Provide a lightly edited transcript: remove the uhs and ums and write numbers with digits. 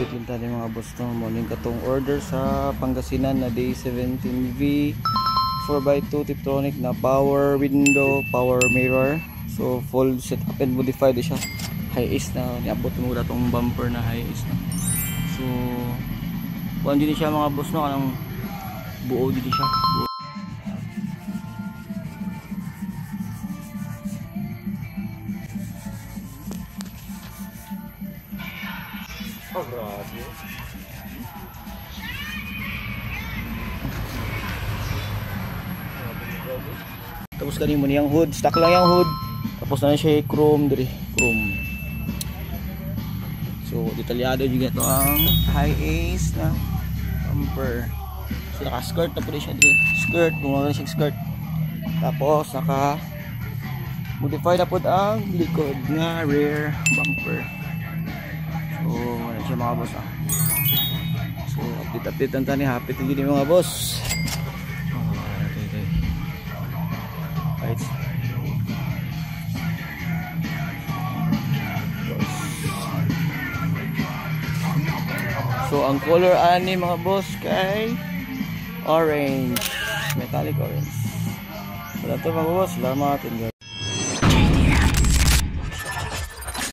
update lang tayo mga boss no. Morning katong order sa Pangasinan na day 17V 4x2 Tiptronic na power window, power mirror. So full setup and modified siya. High ace na niabot mo ra tong bumper na high ace na. So kuan din siya mga boss no, kanang buo din siya. Oh, grabe. Tapos kanimo niyang hood, stock lang yung hood. Tapos na siya chrome diri, chrome. So detalyado juga to ang high ace na bumper. So naka-skirt na po siya diri. Skirt, gumawa siya skirt. Tapos naka modify na po ang likod nga rear bumper. So wala siya mga boss So update ang tani, happy to gini mga boss. Right. So ang color ani mga boss kay orange, metallic orange. Wala to mga boss, salamat.